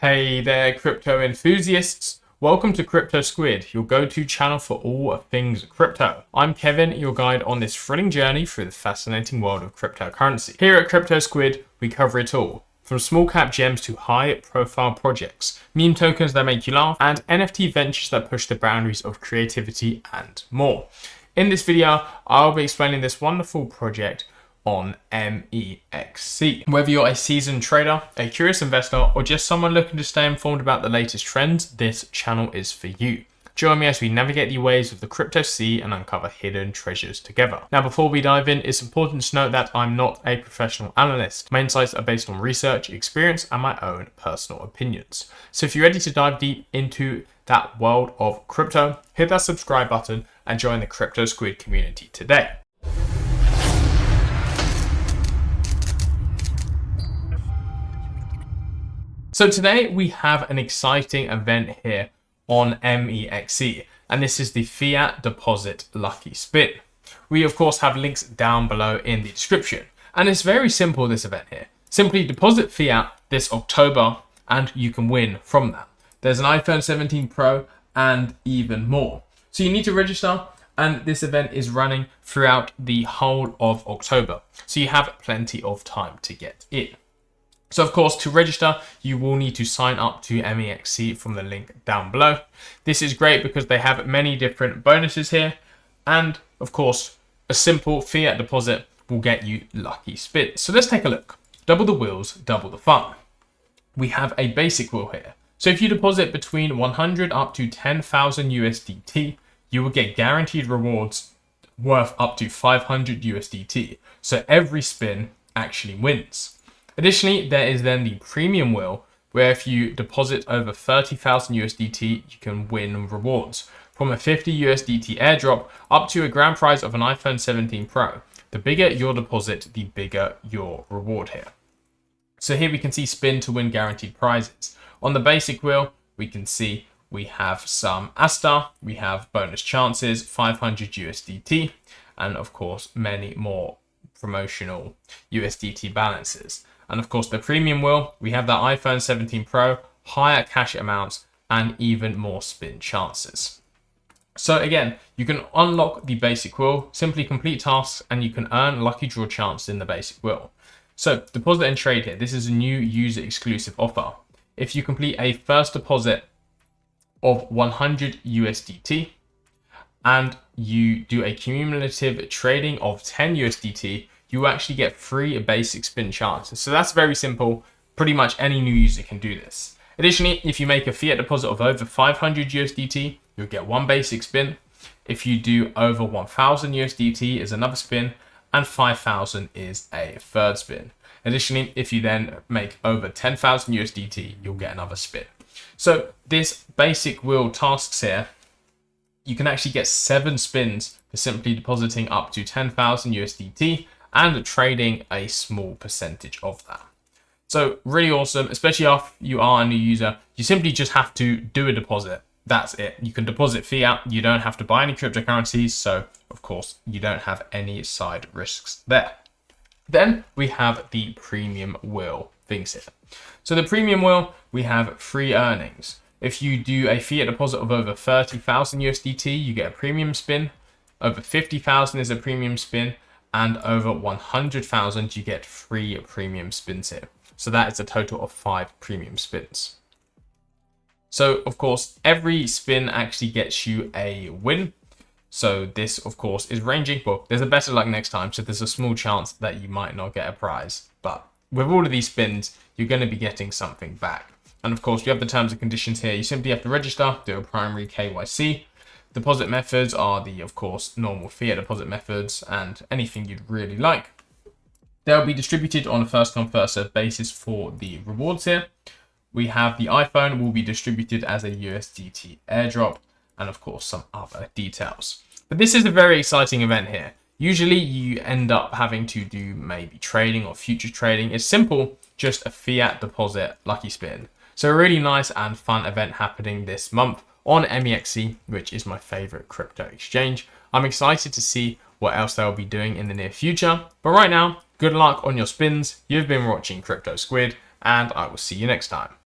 Hey there, crypto enthusiasts. Welcome to Crypto Squid, your go-to channel for all things crypto. I'm Kevin, your guide on this thrilling journey through the fascinating world of cryptocurrency. Here at Crypto Squid, we cover it all, from small cap gems to high-profile projects, meme tokens that make you laugh, and NFT ventures that push the boundaries of creativity and more. In this video, I'll be explaining this wonderful project on MEXC. Whether you're a seasoned trader, a curious investor, or just someone looking to stay informed about the latest trends, this channel is for you. Join me as we navigate the waves of the crypto sea and uncover hidden treasures together. Now, before we dive in, it's important to note that I'm not a professional analyst. My insights are based on research, experience, and my own personal opinions. So if you're ready to dive deep into that world of crypto, hit that subscribe button and join the Crypto Squid community today. So today we have an exciting event here on MEXC, and this is the Fiat Deposit Lucky Spin. We of course have links down below in the description, and it's very simple, this event here. Simply deposit Fiat this October and you can win from that. There's an iPhone 17 Pro and even more. So you need to register, and this event is running throughout the whole of October. So you have plenty of time to get in. So of course, to register, you will need to sign up to MEXC from the link down below. This is great because they have many different bonuses here. And of course, a simple fiat deposit will get you lucky spins. So let's take a look. Double the wheels, double the fun. We have a basic wheel here. So if you deposit between 100 up to 10,000 USDT, you will get guaranteed rewards worth up to 500 USDT. So every spin actually wins. Additionally, there is then the premium wheel, where if you deposit over 30,000 USDT, you can win rewards from a 50 USDT airdrop up to a grand prize of an iPhone 17 Pro. The bigger your deposit, the bigger your reward here. So here we can see spin to win guaranteed prizes. On the basic wheel, we can see we have some Asta, we have bonus chances, 500 USDT, and of course, many more promotional USDT balances. And of course, the premium wheel, we have that iPhone 17 Pro, higher cash amounts, and even more spin chances. So again, you can unlock the basic wheel, simply complete tasks, and you can earn lucky draw chance in the basic wheel. So deposit and trade here. This is a new user exclusive offer. If you complete a first deposit of 100 USDT and you do a cumulative trading of 10 USDT, you actually get free basic spin chances. So that's very simple. Pretty much any new user can do this. Additionally, if you make a fiat deposit of over 500 USDT, you'll get one basic spin. If you do over 1000 USDT is another spin, and 5000 is a third spin. Additionally, if you then make over 10,000 USDT, you'll get another spin. So this basic wheel tasks here, you can actually get 7 spins for simply depositing up to 10,000 USDT and trading a small percentage of that. So really awesome, especially if you are a new user. You simply just have to do a deposit. That's it. You can deposit fiat. You don't have to buy any cryptocurrencies. So of course, you don't have any side risks there. Then we have the premium wheel things here. So the premium wheel, we have free earnings. If you do a fiat deposit of over 30,000 USDT, you get a premium spin. Over 50,000 is a premium spin. And over 100,000, you get 3 premium spins here. So that is a total of 5 premium spins. So of course, every spin actually gets you a win. So this of course is ranging. Well, there's a better luck next time. So there's a small chance that you might not get a prize. But with all of these spins, you're going to be getting something back. And of course, you have the terms and conditions here. You simply have to register, do a primary KYC. Deposit methods are the, of course, normal fiat deposit methods and anything you'd really like. They'll be distributed on a first come first served basis for the rewards here. We have the iPhone will be distributed as a USDT airdrop and of course some other details. But this is a very exciting event here. Usually you end up having to do maybe trading or future trading. It's simple, just a fiat deposit lucky spin. So a really nice and fun event happening this month on MEXC, which is my favorite crypto exchange. I'm excited to see what else they'll be doing in the near future. But right now, good luck on your spins. You've been watching Crypto Squid, and I will see you next time.